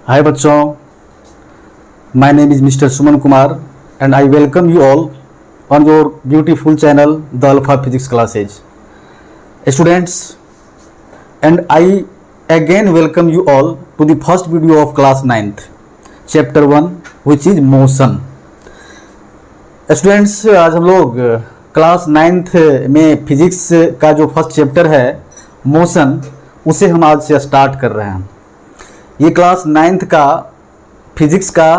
Hi बच्चों, my name is Mr. Suman Kumar and I welcome you all on your beautiful channel The Alpha Physics Classes. Students, and I again welcome you all to the first video of class 9th, chapter 1 which is motion. Students, आज हम लोग class 9th में physics का जो first chapter है motion, उसे हम आज से स्टार्ट कर रहे हैं। ये क्लास 9th का फिजिक्स का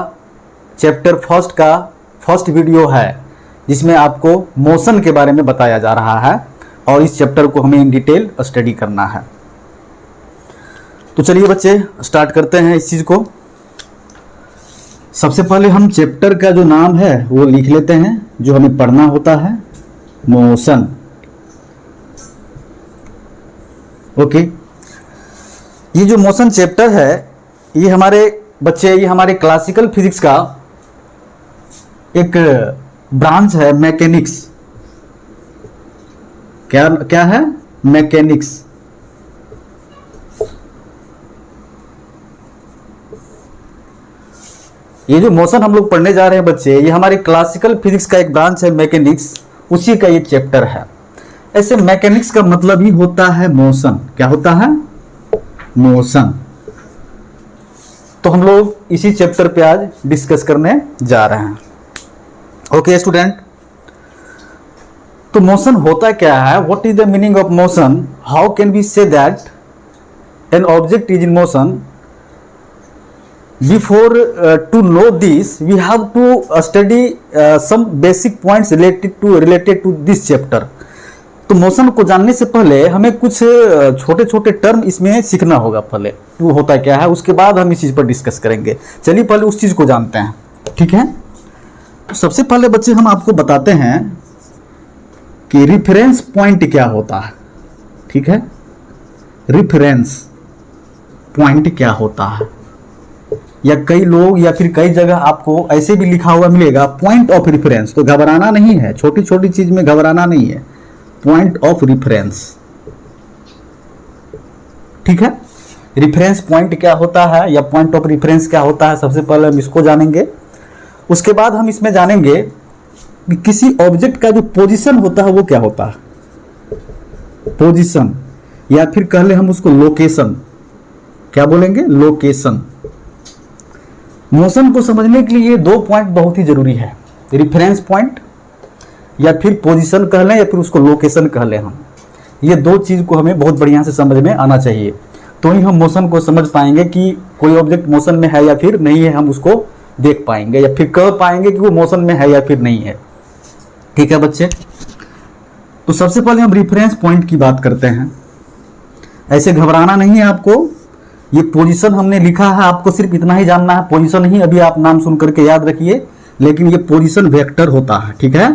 चैप्टर फर्स्ट का फर्स्ट वीडियो है जिसमें आपको मोशन के बारे में बताया जा रहा है और इस चैप्टर को हमें इन डिटेल स्टडी करना है। तो चलिए बच्चे स्टार्ट करते हैं इस चीज़ को। सबसे पहले हम चैप्टर का जो नाम है वो लिख लेते हैं जो हमें पढ़ना होता है, मोशन। ओके, ये जो मोशन चैप्टर है ये हमारे बच्चे, ये हमारे क्लासिकल फिजिक्स का एक ब्रांच है, मैकेनिक्स। क्या क्या है? मैकेनिक्स। ये जो मोशन हम लोग पढ़ने जा रहे हैं बच्चे, ये हमारे क्लासिकल फिजिक्स का एक ब्रांच है, मैकेनिक्स, उसी का ये चैप्टर है। ऐसे मैकेनिक्स का मतलब ही होता है मोशन। क्या होता है? मोशन। तो हम लोग इसी चैप्टर पे आज डिस्कस करने जा रहे हैं। ओके स्टूडेंट, तो मोशन होता क्या है? What is the meaning of motion? How can we say that an object is in motion? Before to know this, we have to study some basic points related to this chapter. तो motion को जानने से पहले हमें कुछ छोटे छोटे term इसमें सीखना होगा। पहले वो होता क्या है, उसके बाद हम इस चीज़ पर डिस्कस करेंगे। चलिए पहले उस चीज़ को जानते हैं, ठीक है? तो सबसे पहले बच्चे हम आपको बताते हैं कि रिफरेंस पॉइंट क्या होता है। ठीक है, रिफरेंस पॉइंट क्या होता है, या कई लोग या फिर कई जगह आपको ऐसे भी लिखा हुआ मिलेगा पॉइंट ऑफ रिफरेंस। तो घबराना नहीं है, छोटी छोटी चीज में घबराना नहीं है, पॉइंट ऑफ रिफरेंस। ठीक है, रिफरेंस पॉइंट क्या होता है या पॉइंट ऑफ रिफरेंस क्या होता है, सबसे पहले हम इसको जानेंगे। उसके बाद हम इसमें जानेंगे कि किसी ऑब्जेक्ट का जो पोजीशन होता है वो क्या होता है, पोजीशन, या फिर कह ले हम उसको लोकेशन। क्या बोलेंगे? लोकेशन। मोशन को समझने के लिए ये दो पॉइंट बहुत ही जरूरी है, रिफरेंस पॉइंट या फिर पोजीशन कह लें या फिर उसको लोकेशन कह लें। हम ये दो चीज़ को हमें बहुत बढ़िया से समझ में आना चाहिए, तो ही हम मोशन को समझ पाएंगे कि कोई ऑब्जेक्ट मोशन में है या फिर नहीं है। हम उसको देख पाएंगे या फिर कह पाएंगे कि वो मोशन में है या फिर नहीं है। ठीक है बच्चे, तो सबसे पहले हम रिफरेंस पॉइंट की बात करते हैं। ऐसे घबराना नहीं है आपको। ये पोजीशन हमने लिखा है, आपको सिर्फ इतना ही जानना है, पोजीशन ही अभी आप नाम सुन करके याद रखिए, लेकिन ये पोजीशन वेक्टर होता है। ठीक है,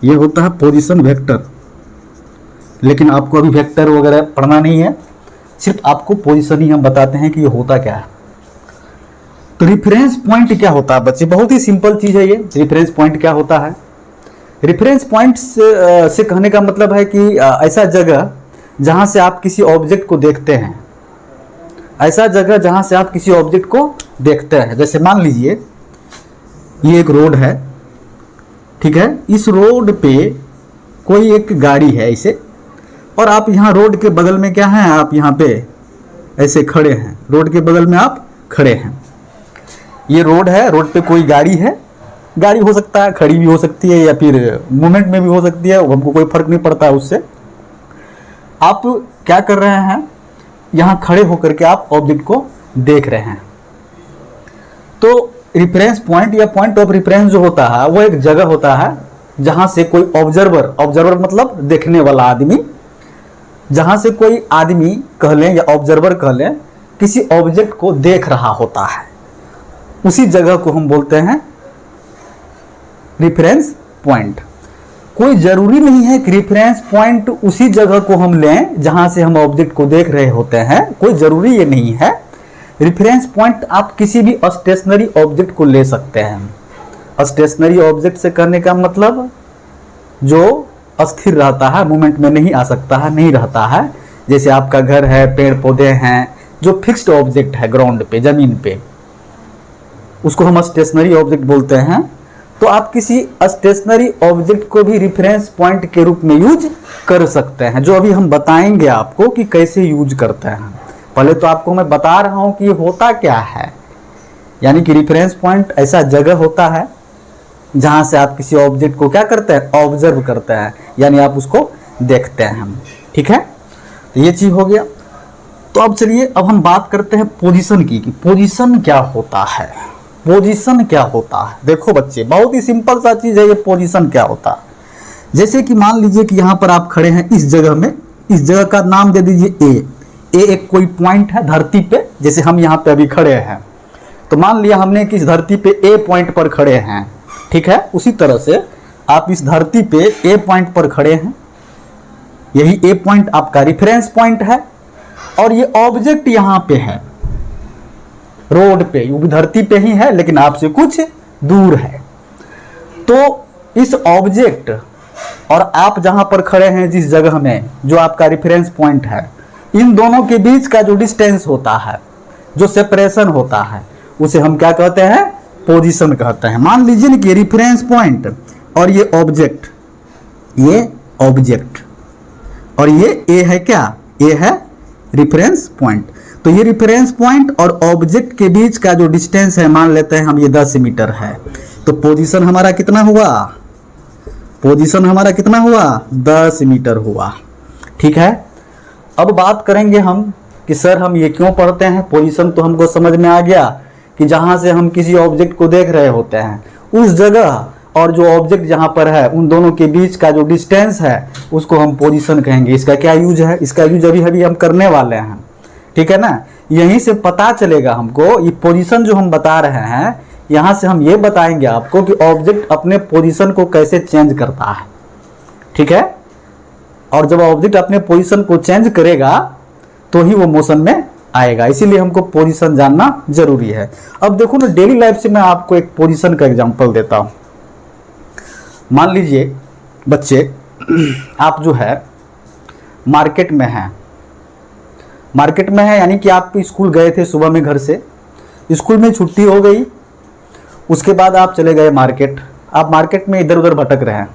ये होता है पोजीशन वेक्टर, लेकिन आपको अभी वेक्टर वगैरह पढ़ना नहीं है, सिर्फ आपको पोजीशन ही हम बताते हैं कि ये होता क्या है। तो रिफरेंस पॉइंट क्या होता है बच्चे? बहुत ही सिंपल चीज है ये। रिफरेंस पॉइंट क्या होता है? रिफरेंस पॉइंट से कहने का मतलब है कि ऐसा जगह जहां से आप किसी ऑब्जेक्ट को देखते हैं, ऐसा जगह जहां से आप किसी ऑब्जेक्ट को देखते हैं। जैसे मान लीजिए ये एक रोड है, ठीक है, इस रोड पे कोई एक गाड़ी है ऐसे, और आप यहाँ रोड के बगल में क्या है, आप यहाँ पे ऐसे खड़े हैं, रोड के बगल में आप खड़े हैं। ये रोड है, रोड पे कोई गाड़ी है, गाड़ी हो सकता है खड़ी भी हो सकती है या फिर मूवमेंट में भी हो सकती है, हमको कोई फर्क नहीं पड़ता है उससे। आप क्या कर रहे हैं, यहां खड़े होकर के आप ऑब्जेक्ट को देख रहे हैं। तो रिफरेंस पॉइंट या पॉइंट ऑफ रिफरेंस जो होता है वो एक जगह होता है जहां से कोई ऑब्जर्वर मतलब देखने वाला आदमी, जहां से कोई आदमी कह लें या ऑब्जर्वर कह लें, किसी ऑब्जेक्ट को देख रहा होता है, उसी जगह को हम बोलते हैं रिफरेंस पॉइंट। कोई जरूरी नहीं है कि रिफरेंस पॉइंट उसी जगह को हम लें जहां से हम ऑब्जेक्ट को देख रहे होते हैं, कोई जरूरी ये नहीं है। रिफरेंस पॉइंट आप किसी भी स्टेशनरी ऑब्जेक्ट को ले सकते हैं। स्टेशनरी ऑब्जेक्ट से कहने का मतलब जो अस्थिर रहता है, मूवमेंट में नहीं आ सकता है, नहीं रहता है। जैसे आपका घर है, पेड़ पौधे हैं, जो फिक्स्ड ऑब्जेक्ट है ग्राउंड पे, जमीन पे, उसको हम स्टेशनरी ऑब्जेक्ट बोलते हैं। तो आप किसी स्टेशनरी ऑब्जेक्ट को भी रेफरेंस पॉइंट के रूप में यूज कर सकते हैं, जो अभी हम बताएंगे आपको कि कैसे यूज करते हैं। पहले तो आपको मैं बता रहा हूं कि ये होता क्या है। यानी कि रेफरेंस पॉइंट ऐसा जगह होता है जहां से आप किसी ऑब्जेक्ट को क्या करते हैं, ऑब्जर्व करते हैं, यानी आप उसको देखते हैं। ठीक है, तो ये चीज हो गया। तो अब चलिए, अब हम बात करते हैं पोजीशन की, कि पोजीशन क्या होता है। पोजीशन क्या होता है, देखो बच्चे, बहुत ही सिंपल सा चीज है ये पोजीशन क्या होता है। जैसे कि मान लीजिए कि यहाँ पर आप खड़े हैं इस जगह में, इस जगह का नाम दे दीजिए ए। ए एक कोई पॉइंट है धरती पे, जैसे हम यहाँ पे अभी खड़े हैं, तो मान लिया हमने कि इस धरती पे ए पॉइंट पर खड़े हैं। ठीक है, उसी तरह से आप इस धरती पे ए पॉइंट पर खड़े हैं, यही ए पॉइंट आपका रेफरेंस पॉइंट है, और ये ऑब्जेक्ट यहाँ पे है रोड पे, ये भी धरती पे ही है लेकिन आपसे कुछ दूर है। तो इस ऑब्जेक्ट और आप जहां पर खड़े हैं जिस जगह में, जो आपका रेफरेंस पॉइंट है, इन दोनों के बीच का जो डिस्टेंस होता है, जो सेपरेशन होता है, उसे हम क्या कहते हैं, पोजीशन कहते हैं। मान लीजिए ना कि रेफरेंस पॉइंट और ये ऑब्जेक्ट, ये ऑब्जेक्ट और ये ए है क्या, ए है रेफरेंस पॉइंट। तो ये रेफरेंस पॉइंट और ऑब्जेक्ट के बीच का जो डिस्टेंस है, मान लेते हैं हम ये 10 मीटर है। तो पोजीशन हमारा कितना हुआ, पोजीशन हमारा कितना हुआ, 10 मीटर हुआ। ठीक है, अब बात करेंगे हम कि सर हम ये क्यों पढ़ते हैं। पोजीशन तो हमको समझ में आ गया कि जहां से हम किसी ऑब्जेक्ट को देख रहे होते हैं, उस जगह और जो ऑब्जेक्ट जहां पर है, उन दोनों के बीच का जो डिस्टेंस है उसको हम पोजीशन कहेंगे। इसका क्या यूज है, इसका यूज अभी हम करने वाले हैं। ठीक है ना, यहीं से पता चलेगा हमको, ये पोजीशन जो हम बता रहे हैं, यहां से हम ये बताएंगे आपको कि ऑब्जेक्ट अपने पोजीशन को कैसे चेंज करता है। ठीक है, और जब ऑब्जेक्ट अपने पोजीशन को चेंज करेगा तो ही वो मोशन में आएगा, इसीलिए हमको पोजीशन जानना जरूरी है। अब देखो ना, डेली लाइफ से मैं आपको एक पोजीशन का एग्जांपल देता हूं। मान लीजिए बच्चे, आप जो है मार्केट में हैं, मार्केट में है यानी कि आप स्कूल गए थे सुबह में घर से, स्कूल में छुट्टी हो गई, उसके बाद आप चले गए मार्केट। आप मार्केट में इधर उधर भटक रहे हैं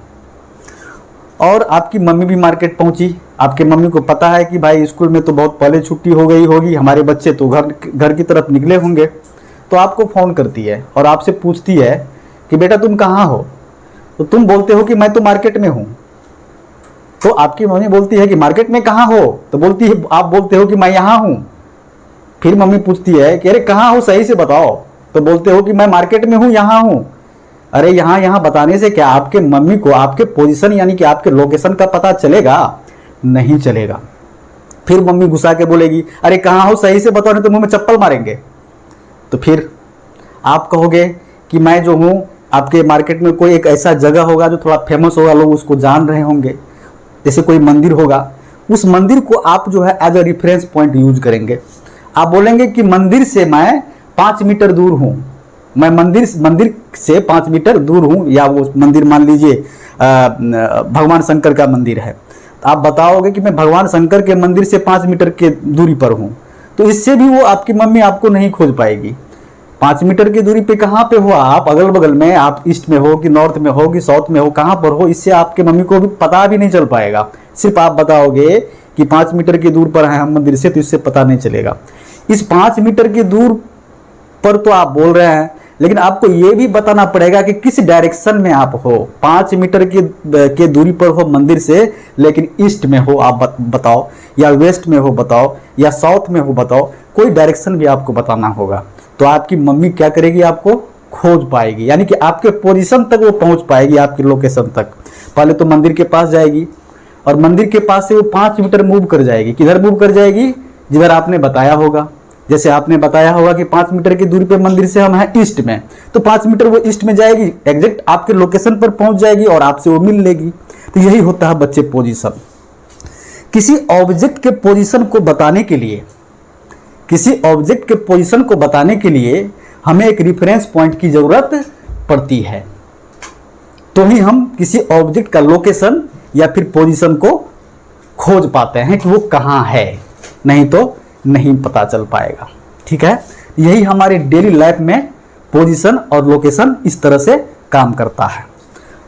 और आपकी मम्मी भी मार्केट पहुंची। आपके मम्मी को पता है कि भाई स्कूल में तो बहुत पहले छुट्टी हो गई होगी, हमारे बच्चे तो घर की तरफ निकले होंगे। तो आपको फ़ोन करती है और आपसे पूछती है कि बेटा तुम कहाँ हो। तो तुम बोलते हो कि मैं तो मार्केट में हूँ। तो आपकी मम्मी बोलती है कि मार्केट में कहाँ हो, तो बोलती है, आप बोलते हो कि मैं यहाँ हूँ। फिर मम्मी पूछती है कि अरे कहाँ हो, सही से बताओ। तो बोलते हो कि मैं मार्केट में हूँ, यहाँ हूँ। अरे यहाँ बताने से क्या आपके मम्मी को आपके पोजीशन यानी कि आपके लोकेशन का पता चलेगा? नहीं चलेगा। फिर मम्मी गुस्सा के बोलेगी, अरे कहाँ हो, सही से बताओ नहीं तो मुंह में चप्पल मारेंगे। तो फिर आप कहोगे कि मैं जो हूँ, आपके मार्केट में कोई एक ऐसा जगह होगा जो थोड़ा फेमस होगा, लोग उसको जान रहे होंगे, जैसे कोई मंदिर होगा, उस मंदिर को आप जो है as a reference point use करेंगे। आप बोलेंगे कि मंदिर से मैं 5 मीटर दूर हूँ, मैं मंदिर से 5 मीटर दूर हूँ, या वो मंदिर मान लीजिए भगवान शंकर का मंदिर है, तो आप बताओगे कि मैं भगवान शंकर के मंदिर से 5 मीटर के दूरी पर हूँ। तो इससे भी वो आपकी मम्मी आपको नहीं खोज पाएगी। 5 मीटर की दूरी पे कहाँ पे हो आप, अगल बगल में, आप ईस्ट में हो कि नॉर्थ में हो कि साउथ में हो, कहाँ पर हो, इससे आपके मम्मी को भी पता भी नहीं चल पाएगा। सिर्फ आप बताओगे कि 5 मीटर की दूर पर है हम मंदिर से, तो इससे पता नहीं चलेगा। इस 5 मीटर की दूर पर तो आप बोल रहे हैं, लेकिन आपको ये भी बताना पड़ेगा कि किस डायरेक्शन में आप हो। 5 मीटर के दूरी पर हो मंदिर से, लेकिन ईस्ट में हो आप बताओ, या वेस्ट में हो बताओ, या साउथ में हो बताओ, कोई डायरेक्शन भी आपको बताना होगा। तो आपकी मम्मी क्या करेगी, आपको खोज पाएगी, यानी कि आपके पोजीशन तक वो पहुंच पाएगी, आपकी लोकेशन तक। पहले तो मंदिर के पास जाएगी और मंदिर के पास से वो 5 मीटर मूव कर जाएगी। किधर मूव कर जाएगी? जिधर आपने बताया होगा। जैसे आपने बताया होगा कि 5 मीटर की दूरी पे मंदिर से हम हैं ईस्ट में, तो 5 मीटर वो ईस्ट में जाएगी, एग्जैक्ट आपके लोकेशन पर पहुंच जाएगी और आपसे वो मिल लेगी। तो यही होता है बच्चे पोजीशन। किसी ऑब्जेक्ट के पोजीशन को बताने के लिए, किसी ऑब्जेक्ट के पोजीशन को बताने के लिए हमें एक रेफरेंस पॉइंट की जरूरत पड़ती है, तो ही हम किसी ऑब्जेक्ट का लोकेशन या फिर पोजीशन को खोज पाते हैं कि वो कहाँ है, नहीं तो नहीं पता चल पाएगा। ठीक है, यही हमारे डेली लाइफ में पोजीशन और लोकेशन इस तरह से काम करता है।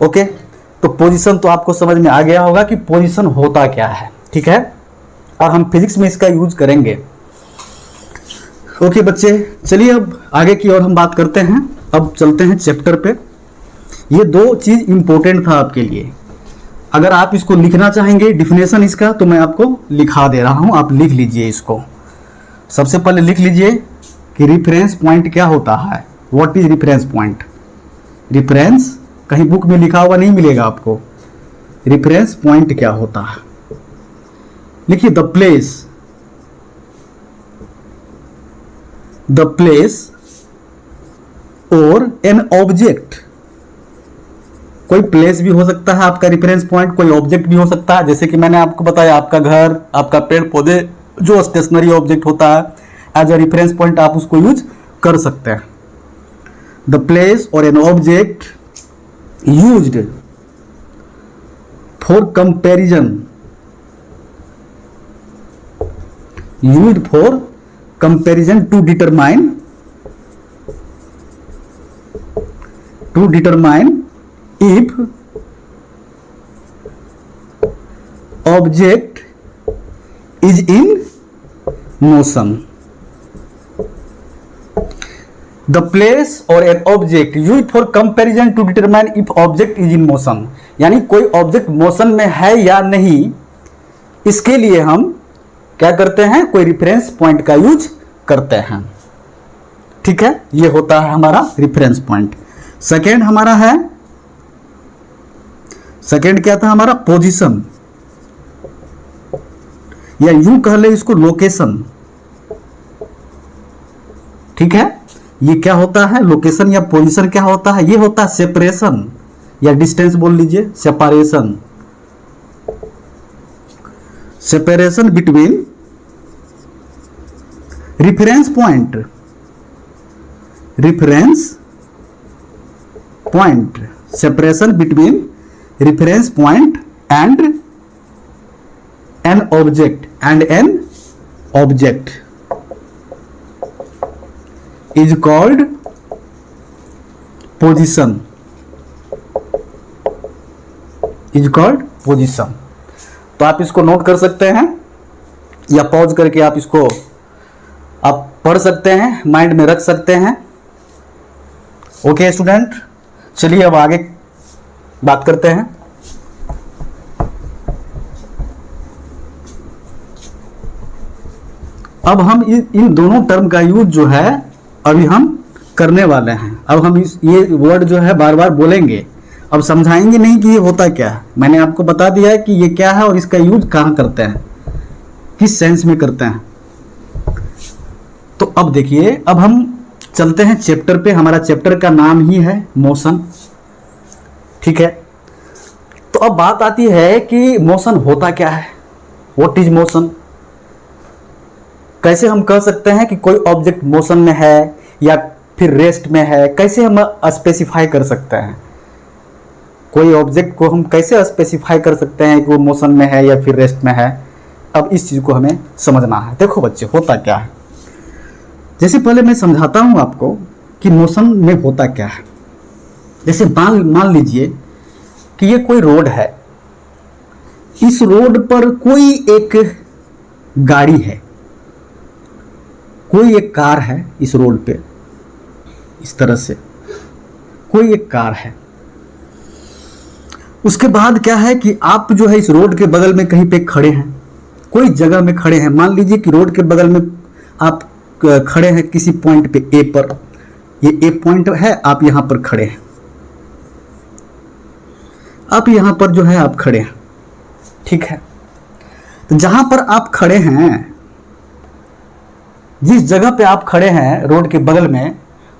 ओके, तो पोजीशन तो आपको समझ में आ गया होगा कि पोजीशन होता क्या है। ठीक है, और हम फिजिक्स में इसका यूज करेंगे। ओके बच्चे, चलिए अब आगे की ओर हम बात करते हैं। अब चलते हैं चैप्टर पे। ये दो चीज इंपॉर्टेंट था आपके लिए। अगर आप इसको लिखना चाहेंगे डिफिनेशन इसका, तो मैं आपको लिखा दे रहा हूं, आप लिख लीजिए इसको। सबसे पहले लिख लीजिए कि रिफरेंस पॉइंट क्या होता है। What is reference point? Reference कहीं बुक में लिखा हुआ नहीं मिलेगा आपको। रिफरेंस पॉइंट क्या होता है? लिखिए द प्लेस और एन ऑब्जेक्ट। कोई प्लेस भी हो सकता है आपका रेफरेंस पॉइंट, कोई ऑब्जेक्ट भी हो सकता है। जैसे कि मैंने आपको बताया, आपका घर, आपका पेड़ पौधे, जो स्टेशनरी ऑब्जेक्ट होता है एज अ रेफरेंस पॉइंट आप उसको यूज कर सकते हैं। द प्लेस और an object used for comparison, used for comparison to determine if object is in motion. The place or an object used for comparison to determine if object is in motion, यानी कोई object motion में है या नहीं, इसके लिए हम क्या करते हैं? कोई रिफरेंस पॉइंट का यूज करते हैं। ठीक है, ये होता है हमारा रिफरेंस पॉइंट। सेकेंड हमारा है, सेकेंड क्या था हमारा? पोजीशन, या यूं कह ले इसको लोकेशन। ठीक है, ये क्या होता है? लोकेशन या पोजीशन क्या होता है? ये होता है सेपरेशन या डिस्टेंस बोल लीजिए, separation, separation between reference point, reference point, separation between reference point and an object is called position, तो आप इसको नोट कर सकते हैं या पॉज करके आप इसको आप पढ़ सकते हैं, माइंड में रख सकते हैं। ओके स्टूडेंट, चलिए अब आगे बात करते हैं। अब हम इन दोनों टर्म का यूज जो है अभी हम करने वाले हैं। अब हम ये वर्ड जो है बार बार बोलेंगे, अब समझाएंगे नहीं कि ये होता क्या है। मैंने आपको बता दिया है कि ये क्या है और इसका यूज कहाँ करते हैं, किस सेंस में करते हैं। तो अब देखिए, अब हम चलते हैं चैप्टर पे। हमारा चैप्टर का नाम ही है मोशन। ठीक है, तो अब बात आती है कि मोशन होता क्या है। What is motion? कैसे हम कह सकते हैं कि कोई ऑब्जेक्ट मोशन में है या फिर रेस्ट में है? कैसे हम स्पेसिफाई कर सकते हैं? कोई ऑब्जेक्ट को हम कैसे स्पेसिफाई कर सकते हैं कि वो मोशन में है या फिर रेस्ट में है? अब इस चीज को हमें समझना है। देखो बच्चे, होता क्या है, जैसे पहले मैं समझाता हूं आपको कि मोशन में होता क्या है। जैसे मान लीजिए कि ये कोई रोड है, इस रोड पर कोई एक गाड़ी है, कोई एक कार है इस रोड पे, इस तरह से कोई एक कार है। उसके बाद क्या है कि आप जो है इस रोड के बगल में कहीं पे खड़े हैं, कोई जगह में खड़े हैं। मान लीजिए कि रोड के बगल में आप खड़े हैं किसी पॉइंट पे ए पर, ये ए पॉइंट है, आप यहां पर खड़े हैं, आप यहां पर जो है आप खड़े हैं। ठीक है, तो जहां पर आप खड़े हैं, जिस जगह पे आप खड़े हैं रोड के बगल में,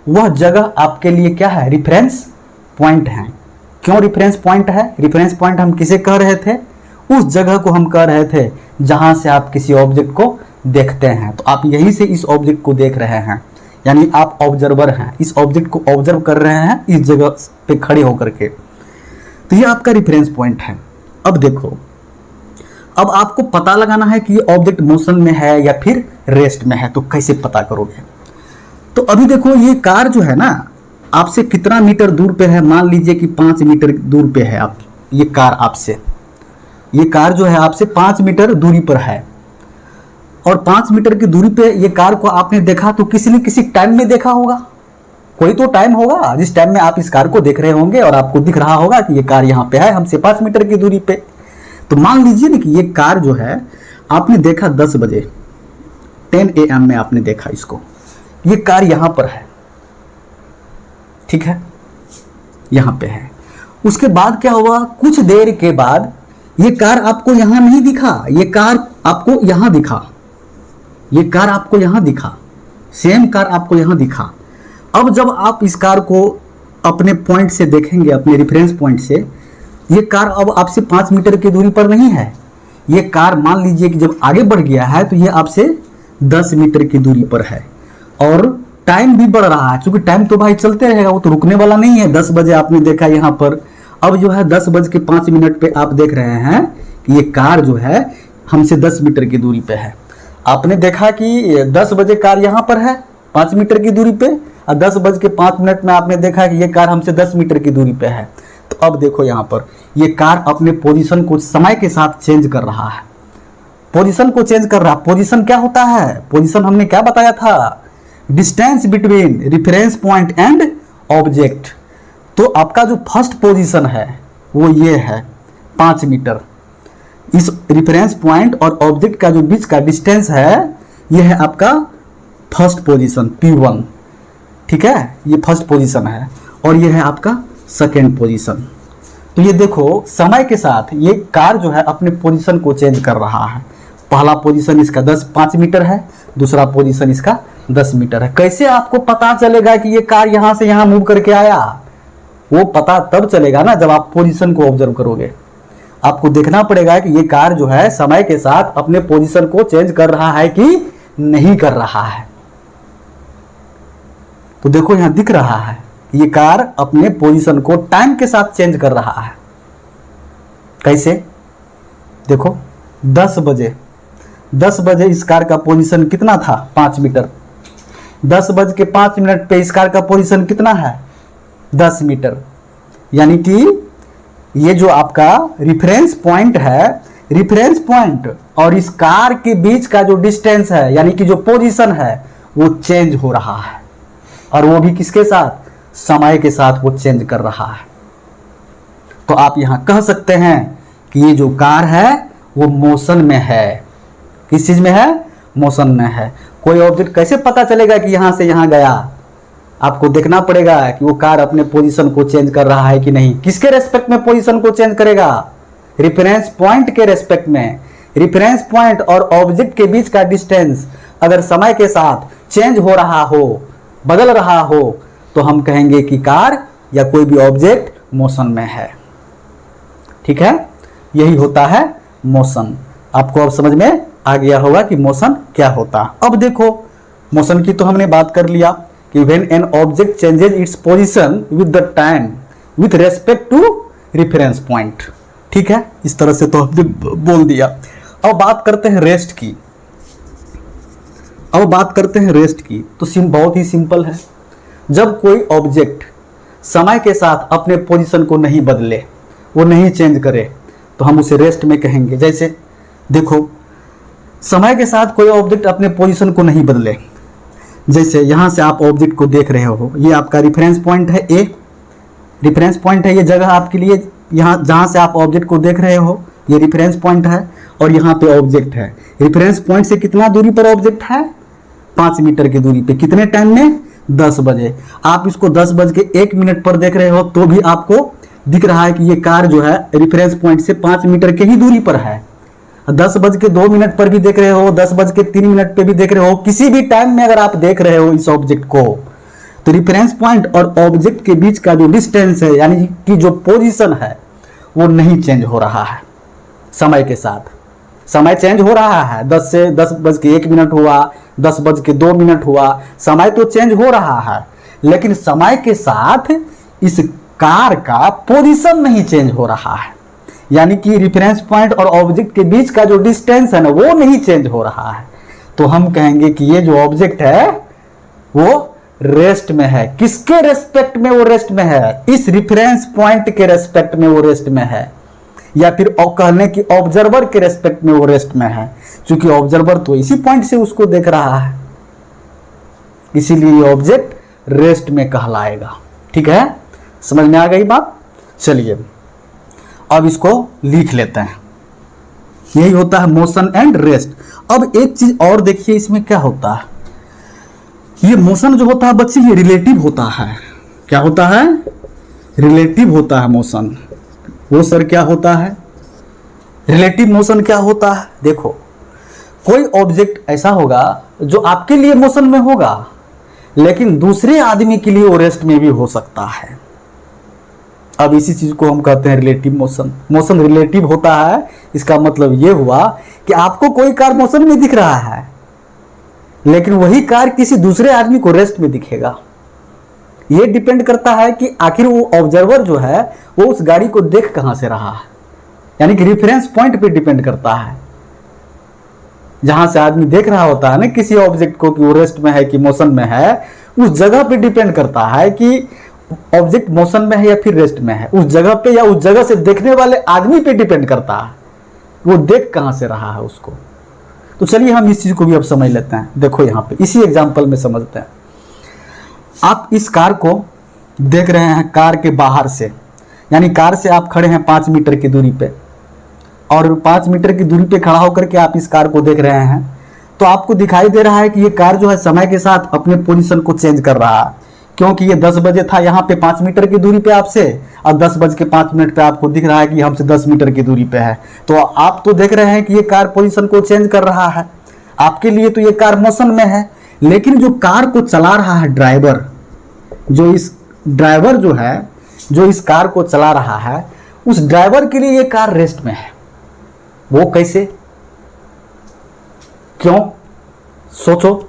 वह जगह आपके लिए क्या है? रेफरेंस पॉइंट है। क्यों रेफरेंस पॉइंट है? रेफरेंस पॉइंट हम किसे कह रहे थे? उस जगह को हम कह रहे थे जहां से आप किसी ऑब्जेक्ट को देखते हैं। तो आप यहीं से इस ऑब्जेक्ट को देख रहे हैं, यानी आप ऑब्जर्वर हैं, इस ऑब्जेक्ट को ऑब्जर्व कर रहे हैं इस जगह पे खड़े होकर के। तो ये आपका रेफरेंस पॉइंट है। अब देखो, अब आपको पता लगाना है कि ये ऑब्जेक्ट मोशन में है या फिर रेस्ट में है, तो कैसे पता करोगे? तो अभी देखो ये कार जो है ना आपसे कितना मीटर दूर पे है, मान लीजिए कि 5 मीटर दूर पे है आप, ये कार आपसे, ये कार जो है आपसे 5 मीटर दूरी पर है, और 5 मीटर की दूरी पे ये कार को आपने देखा तो किसी न किसी टाइम में देखा होगा, कोई तो टाइम होगा जिस टाइम में आप इस कार को देख रहे होंगे और आपको दिख रहा होगा कि ये कार यहाँ पे है हमसे 5 मीटर की दूरी पे। तो मान लीजिए ना कि ये कार जो है आपने देखा 10 बजे 10 AM में आपने देखा इसको, ये कार यहाँ पर है, ठीक है, यहाँ पे है। उसके बाद क्या हुआ, कुछ देर के बाद ये कार आपको यहाँ नहीं दिखा, ये कार आपको यहाँ दिखा, ये कार आपको यहाँ दिखा, सेम कार आपको यहाँ दिखा। अब जब आप इस कार को अपने पॉइंट से देखेंगे, अपने रेफरेंस पॉइंट से, ये कार अब आपसे 5 मीटर की दूरी पर नहीं है, ये कार मान लीजिए कि जब आगे बढ़ गया है तो ये आपसे 10 मीटर की दूरी पर है, और टाइम भी बढ़ रहा है, क्योंकि टाइम तो भाई चलते रहेगा, वो तो रुकने वाला नहीं है। 10 बजे आपने देखा यहाँ पर, अब जो है 10:05 पे आप देख रहे हैं कि ये कार जो है हमसे 10 मीटर की दूरी पे है। आपने देखा कि 10 बजे कार यहाँ पर है 5 मीटर की दूरी पे, और 10:05 में आपने देखा कि ये कार हमसे 10 मीटर की दूरी पे है। तो अब देखो यहाँ पर ये कार अपने पोजीशन को समय के साथ चेंज कर रहा है, पोजीशन को चेंज कर रहा है। पोजीशन क्या होता है, पोजीशन हमने क्या बताया था, distance between reference point and object. तो आपका जो फर्स्ट पोजीशन है वो ये है 5 मीटर, इस रेफरेंस पॉइंट और ऑब्जेक्ट का जो बीच का डिस्टेंस है ये है आपका फर्स्ट पोजीशन P1, ठीक है, ये फर्स्ट पोजीशन है, और ये है आपका सेकेंड पोजीशन। तो ये देखो समय के साथ ये कार जो है अपने पोजीशन को चेंज कर रहा है। पहला पोजीशन इसका 5 मीटर है, दूसरा पोजीशन इसका 10 मीटर है। कैसे आपको पता चलेगा कि ये कार यहाँ से यहाँ मूव करके आया, वो पता तब चलेगा ना जब आप पोजीशन को ऑब्जर्व करोगे। आपको देखना पड़ेगा कि ये कार जो है समय के साथ अपने पोजीशन को चेंज कर रहा है कि नहीं कर रहा है। तो देखो यहां दिख रहा है ये कार अपने पोजीशन को टाइम के साथ चेंज कर रहा है। कैसे, देखो 10 बजे इस कार का पोजीशन कितना था, 5 मीटर। 10:05 पे इस कार का पोजीशन कितना है, 10 मीटर। यानी कि ये जो आपका रेफरेंस पॉइंट है, रेफरेंस पॉइंट और इस कार के बीच का जो डिस्टेंस है, यानी कि जो पोजीशन है, वो चेंज हो रहा है, और वो भी किसके साथ, समय के साथ वो चेंज कर रहा है। तो आप यहां कह सकते हैं कि ये जो कार है वो मोशन में है। किस चीज में है, मोशन में है। कोई ऑब्जेक्ट कैसे पता चलेगा कि यहां से यहां गया, आपको देखना पड़ेगा कि वो कार अपने पोजीशन को चेंज कर रहा है कि नहीं। किसके रेस्पेक्ट में पोजीशन को चेंज करेगा, रेफरेंस पॉइंट के रेस्पेक्ट में। रेफरेंस पॉइंट और ऑब्जेक्ट के बीच का डिस्टेंस अगर समय के साथ चेंज हो रहा हो, बदल रहा हो, तो हम कहेंगे कि कार या कोई भी ऑब्जेक्ट मोशन में है। ठीक है, यही होता है मोशन। आपको अब समझ में आ गया होगा कि मोशन क्या होता है। अब देखो मोशन की तो हमने बात कर लिया कि when an object changes its position with the time with respect to reference point. ठीक है, इस तरह से तो हमने बोल दिया। अब बात करते हैं रेस्ट की। तो बहुत ही सिंपल है। जब कोई ऑब्जेक्ट समय के साथ अपने पोजीशन को नहीं बदले, वो नहीं चेंज करे, तो हम उसे रेस्ट में कहेंगे। जैसे देखो समय के साथ कोई ऑब्जेक्ट अपने पोजीशन को नहीं बदले, जैसे यहाँ से आप ऑब्जेक्ट को देख रहे हो, ये आपका रेफरेंस पॉइंट है, ए रेफरेंस पॉइंट है, ये जगह आपके लिए, यहाँ जहाँ से आप ऑब्जेक्ट को देख रहे हो ये रेफरेंस पॉइंट है, और यहाँ पे ऑब्जेक्ट है। रेफरेंस पॉइंट से कितना दूरी पर ऑब्जेक्ट है, 5 मीटर की दूरी पे। कितने टाइम में, 10 बजे। आप इसको 10:01 पर देख रहे हो तो भी आपको दिख रहा है कि ये कार जो है रेफरेंस पॉइंट से 5 मीटर के ही दूरी पर है। 10:02 पर भी देख रहे हो, 10:03 पे भी देख रहे हो, किसी भी टाइम में अगर आप देख रहे हो इस ऑब्जेक्ट को, तो रेफरेंस पॉइंट और ऑब्जेक्ट के बीच का जो डिस्टेंस है, यानी कि जो पोजीशन है, वो नहीं चेंज हो रहा है समय के साथ। समय चेंज हो रहा है, 10:01 हुआ, 10:02 हुआ, समय तो चेंज हो रहा है, लेकिन समय के साथ इस कार का पोजीशन नहीं चेंज हो रहा है। यानी कि रेफरेंस पॉइंट और ऑब्जेक्ट के बीच का जो डिस्टेंस है ना वो नहीं चेंज हो रहा है, तो हम कहेंगे कि ये जो ऑब्जेक्ट है वो रेस्ट में है। किसके रेस्पेक्ट में वो रेस्ट में है? इस रेफरेंस पॉइंट के रेस्पेक्ट में वो रेस्ट में है, या फिर कहने की ऑब्जर्वर के रेस्पेक्ट में वो रेस्ट में है, क्योंकि ऑब्जर्वर तो इसी पॉइंट से उसको देख रहा है, इसीलिए ये ऑब्जेक्ट रेस्ट में कहलाएगा। ठीक है, समझ में आ गई बात? चलिए अब इसको लिख लेते हैं। यही होता है मोशन एंड रेस्ट। अब एक चीज और देखिए, इसमें क्या होता है, ये मोशन जो होता है बच्चे ये रिलेटिव होता है। क्या होता है? रिलेटिव होता है मोशन। वो सर क्या होता है? रिलेटिव मोशन क्या होता है? देखो, कोई ऑब्जेक्ट ऐसा होगा जो आपके लिए मोशन में होगा, लेकिन दूसरे आदमी के लिए वो रेस्ट में भी हो सकता है। अब इसी चीज को हम कहते हैं रिलेटिव मोशन। मोशन रिलेटिव होता है, इसका मतलब ये हुआ कि आपको कोई कार मोशन में दिख रहा है, लेकिन वही कार किसी दूसरे आदमी को रेस्ट में दिखेगा। ये डिपेंड करता है कि आखिर वो ऑब्जर्वर जो है वो उस गाड़ी को देख कहां से रहा है, यानी कि रेफरेंस पॉइंट पे डिपेंड करता है। जहां से आदमी देख रहा होता है ना किसी ऑब्जेक्ट को कि वो रेस्ट में है कि मोशन में है, उस जगह पे डिपेंड करता है कि ऑब्जेक्ट मोशन में है या फिर रेस्ट में है। उस जगह पे या उस जगह से देखने वाले आदमी पे डिपेंड करता है वो देख कहां से रहा है उसको। तो चलिए हम इस चीज को भी अब समझ लेते हैं। देखो यहाँ पे इसी एग्जांपल में समझते हैं। आप इस कार को देख रहे हैं कार के बाहर से, यानी कार से आप खड़े हैं 5 मीटर की दूरी पे, और 5 मीटर की दूरी पे खड़ा होकर के आप इस कार को देख रहे हैं, तो आपको दिखाई दे रहा है कि ये कार जो है समय के साथ अपने पोजीशन को चेंज कर रहा है, क्योंकि ये 10 बजे था यहाँ पे 5 मीटर की दूरी पे आपसे, और 10:05 पे आपको दिख रहा है कि हमसे 10 मीटर की दूरी पे है। तो आप तो देख रहे हैं कि ये कार पोजीशन को चेंज कर रहा है, आपके लिए तो ये कार मोशन में है। लेकिन जो कार को चला रहा है ड्राइवर, जो इस कार को चला रहा है, उस ड्राइवर के लिए ये कार रेस्ट में है। वो कैसे? क्यों? सोचो।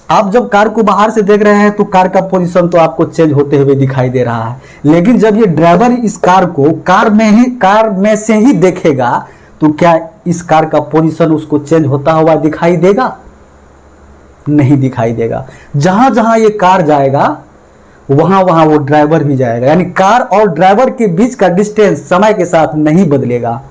आप जब कार को बाहर से देख रहे हैं तो कार का पोजीशन तो आपको चेंज होते हुए दिखाई दे रहा है, लेकिन जब ये ड्राइवर इस कार को कार में से ही देखेगा तो क्या इस कार का पोजीशन उसको चेंज होता हुआ दिखाई देगा? नहीं दिखाई देगा। जहां जहां ये कार जाएगा वहां वहां वो ड्राइवर भी जाएगा, यानी कार और ड्राइवर के बीच का डिस्टेंस समय के साथ नहीं बदलेगा।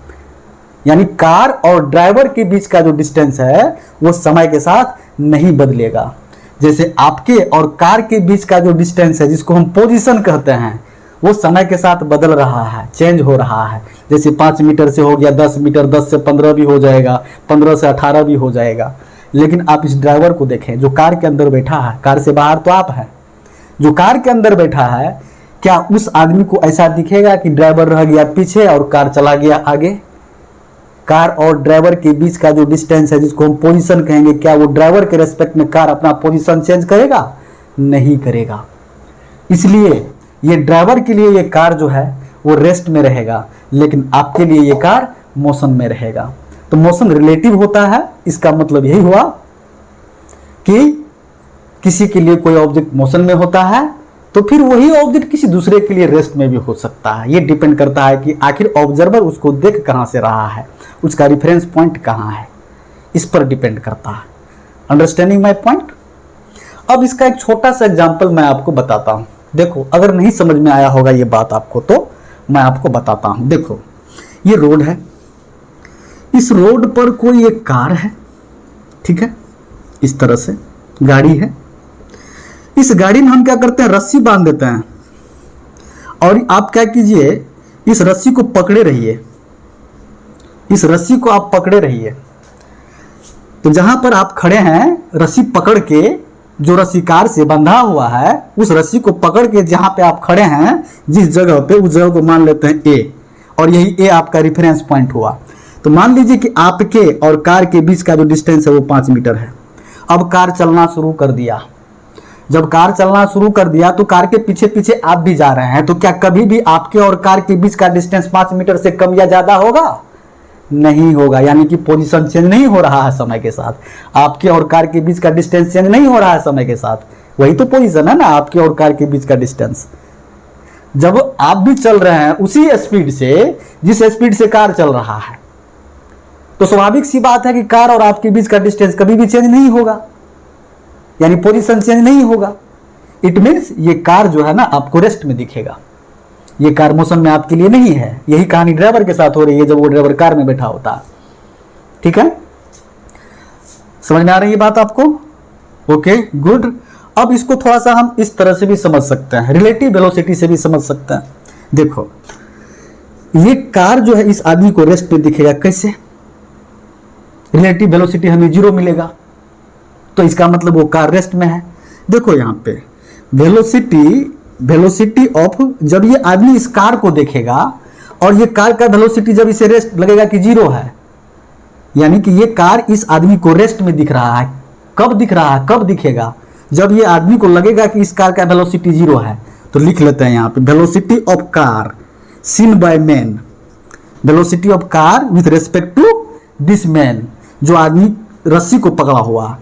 यानी कार और ड्राइवर के बीच का जो डिस्टेंस है वो समय के साथ नहीं बदलेगा। जैसे आपके और कार के बीच का जो डिस्टेंस है, जिसको हम पोजीशन कहते हैं, वो समय के साथ बदल रहा है, चेंज हो रहा है। जैसे 5 मीटर से हो गया 10 मीटर, 10 से 15 भी हो जाएगा, 15 से 18 भी हो जाएगा। लेकिन आप इस ड्राइवर को देखें जो कार के अंदर बैठा है, कार से बाहर तो आप हैं, जो कार के अंदर बैठा है, क्या उस आदमी को ऐसा दिखेगा कि ड्राइवर रह गया पीछे और कार चला गया आगे? कार और ड्राइवर के बीच का जो डिस्टेंस है, जिसको हम पोजीशन कहेंगे, क्या वो ड्राइवर के रेस्पेक्ट में कार अपना पोजीशन चेंज करेगा? नहीं करेगा। इसलिए ये ड्राइवर के लिए ये कार जो है वो रेस्ट में रहेगा, लेकिन आपके लिए ये कार मोशन में रहेगा। तो मोशन रिलेटिव होता है। इसका मतलब यही हुआ कि किसी के लिए कोई ऑब्जेक्ट मोशन में होता है तो फिर वही ऑब्जेक्ट किसी दूसरे के लिए रेस्ट में भी हो सकता है। ये डिपेंड करता है कि आखिर ऑब्जर्वर उसको देख कहां से रहा है, उसका रेफरेंस पॉइंट कहां है, इस पर डिपेंड करता है। Understanding my point? अब इसका एक छोटा सा एग्जांपल मैं आपको बताता हूं। देखो, अगर नहीं समझ में आया होगा ये बात आपको तो मैं आपको बताता हूं। देखो, ये रोड है, इस रोड पर कोई एक कार है, ठीक है, इस तरह से गाड़ी है। इस गाड़ी में हम क्या करते हैं, रस्सी बांध देते हैं, और आप क्या कीजिए, इस रस्सी को पकड़े रहिए, इस रस्सी को आप पकड़े रहिए। तो जहां पर आप खड़े हैं, रस्सी पकड़ के, जो रस्सी कार से बंधा हुआ है, उस रस्सी को पकड़ के जहां पे आप खड़े हैं, जिस जगह पे, उस जगह को मान लेते हैं ए, और यही ए आपका रेफरेंस पॉइंट हुआ। तो मान लीजिए कि आपके और कार के बीच का जो डिस्टेंस है वो 5 मीटर है। अब कार चलना शुरू कर दिया। जब कार चलना शुरू कर दिया तो कार के पीछे पीछे आप भी जा रहे हैं, तो क्या कभी भी आपके और कार के बीच का डिस्टेंस 5 मीटर से कम या ज्यादा होगा? नहीं होगा। यानी कि पोजीशन चेंज नहीं हो रहा है समय के साथ, आपके और कार के बीच का डिस्टेंस चेंज नहीं हो रहा है समय के साथ। वही तो पोजीशन है ना, आपके और कार के बीच का डिस्टेंस। जब आप भी चल रहे हैं उसी स्पीड से जिस स्पीड से कार चल रहा है, तो स्वाभाविक सी बात है कि कार और आपके बीच का डिस्टेंस कभी भी चेंज नहीं होगा, यानी पोजीशन चेंज नहीं होगा। इट मीन्स ये कार जो है ना आपको रेस्ट में दिखेगा, ये कार मोशन में आपके लिए नहीं है। यही कहानी ड्राइवर के साथ हो रही है जब वो ड्राइवर कार में बैठा होता है। ठीक है, समझ में आ रही है बात आपको? Okay good. अब इसको थोड़ा सा हम इस तरह से भी समझ सकते हैं, रिलेटिव वेलोसिटी से भी समझ सकते हैं। देखो ये कार जो है इस आदमी को रेस्ट में दिखेगा कैसे? रिलेटिव वेलोसिटी हमें 0 मिलेगा, तो इसका मतलब वो कार रेस्ट में है। देखो यहां पे वेलोसिटी ऑफ, जब ये आदमी इस कार को देखेगा और ये कार का वेलोसिटी जब इसे रेस्ट लगेगा कि 0 है, यानी कि ये कार इस आदमी को रेस्ट में दिख रहा है। कब दिख रहा है, कब दिखेगा? जब ये आदमी को लगेगा कि इस कार का वेलोसिटी 0 है। तो लिख लेते हैं यहां पे velocity of car seen by man, velocity of car with respect to this man, जो आदमी रस्सी को पकड़ा हुआ।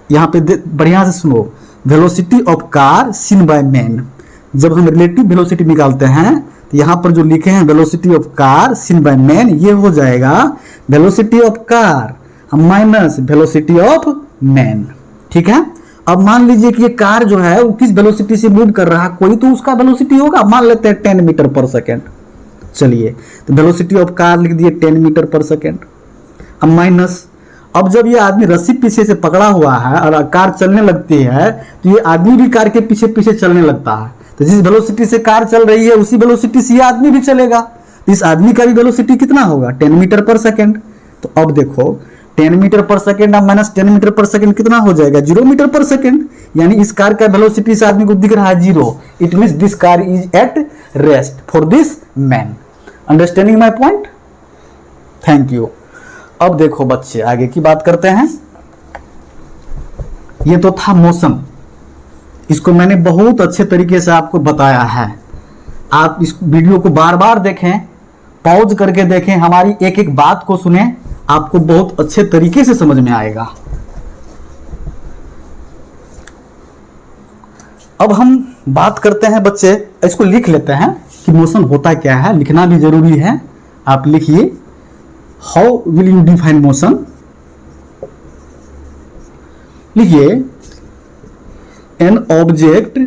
यहां पे बढ़िया से सुनो, velocity of car seen by man. जब हम रिलेटिव वेलोसिटी निकालते हैं तो यहां पर जो लिखे हैं velocity of car seen by man, ये हो जाएगा velocity of car minus velocity of man. ठीक है, अब मान लीजिए कि ये कार जो है वो किस वेलोसिटी से मूव कर रहा है, कोई तो उसका वेलोसिटी होगा। मान लेते हैं 10 मीटर पर सेकेंड। चलिए, तो वेलोसिटी ऑफ कार लिख दिए 10 मीटर पर सेकेंड। अब माइनस, अब जब ये आदमी रस्सी पीछे से पकड़ा हुआ है और कार चलने लगती है तो ये आदमी भी कार के पीछे पीछे चलने लगता है। तो जिस वेलोसिटी से कार चल रही है उसी वेलोसिटी से ये आदमी भी चलेगा। तो इस आदमी का भी वेलोसिटी कितना होगा? 10 मीटर पर सेकेंड। तो अब देखो 10 मीटर पर सेकेंड अब माइनस 10 मीटर पर सेकेंड कितना हो जाएगा? 0 मीटर पर सेकेंड। यानी इस कार का वेलोसिटी इस आदमी को दिख रहा है 0। It means this car is at rest for this man. Understanding my point? Thank you. अब देखो बच्चे आगे की बात करते हैं। ये तो था मोशन, इसको मैंने बहुत अच्छे तरीके से आपको बताया है। आप इस वीडियो को बार बार देखें, पॉज करके देखें, हमारी एक एक बात को सुने, आपको बहुत अच्छे तरीके से समझ में आएगा। अब हम बात करते हैं बच्चे, इसको लिख लेते हैं कि मोशन होता क्या है, लिखना भी जरूरी है। आप लिखिए, how will you define motion? लिखिए, an object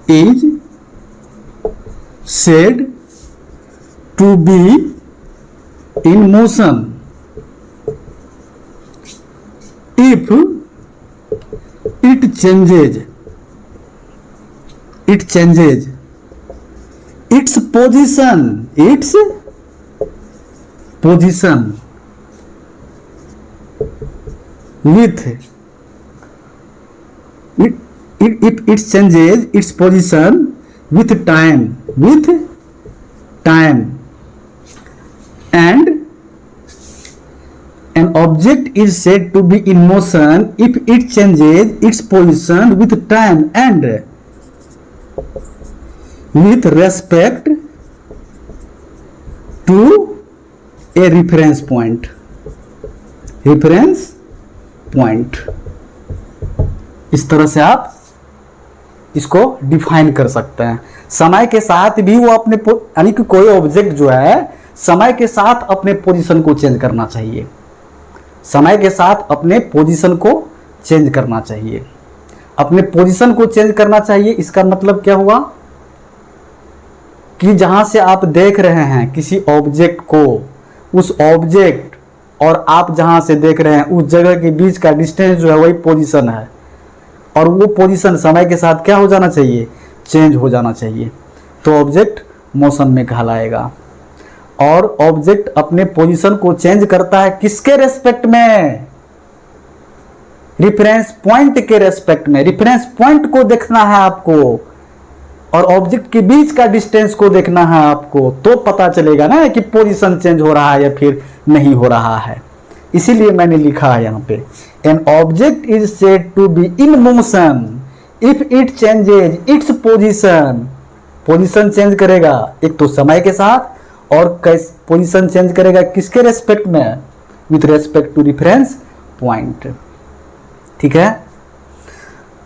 is said to be in motion if it changes its position with if it changes its position with time and an object is said to be in motion if it changes its position with time and with respect to a reference point इस तरह से आप इसको define कर सकते हैं। समय के साथ भी वो अपने, यानी कि कोई ऑब्जेक्ट जो है समय के साथ अपने पोजीशन को चेंज करना चाहिए, समय के साथ अपने पोजीशन को चेंज करना चाहिए, अपने पोजीशन को चेंज करना चाहिए। इसका मतलब क्या हुआ कि जहां से आप देख रहे हैं किसी ऑब्जेक्ट को, उस ऑब्जेक्ट और आप जहां से देख रहे हैं उस जगह के बीच का डिस्टेंस जो है वही पोजीशन है, और वो पोजीशन समय के साथ क्या हो जाना चाहिए? चेंज हो जाना चाहिए। तो ऑब्जेक्ट मोशन में कहलाएगा। और ऑब्जेक्ट अपने पोजीशन को चेंज करता है किसके रेस्पेक्ट में? रेफरेंस पॉइंट के रेस्पेक्ट में। रेफरेंस पॉइंट को देखना है आपको और ऑब्जेक्ट के बीच का डिस्टेंस को देखना है आपको, तो पता चलेगा ना कि पोजीशन चेंज हो रहा है या फिर नहीं हो रहा है। इसीलिए मैंने लिखा है यहाँ पे, an object is said to be in motion if it changes its position. Position change करेगा एक तो समय के साथ, और पोजीशन चेंज करेगा किसके रेस्पेक्ट में? With respect to reference point. ठीक है,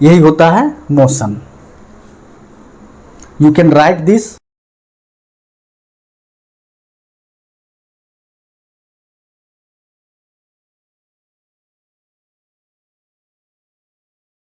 यही होता है motion. You can write this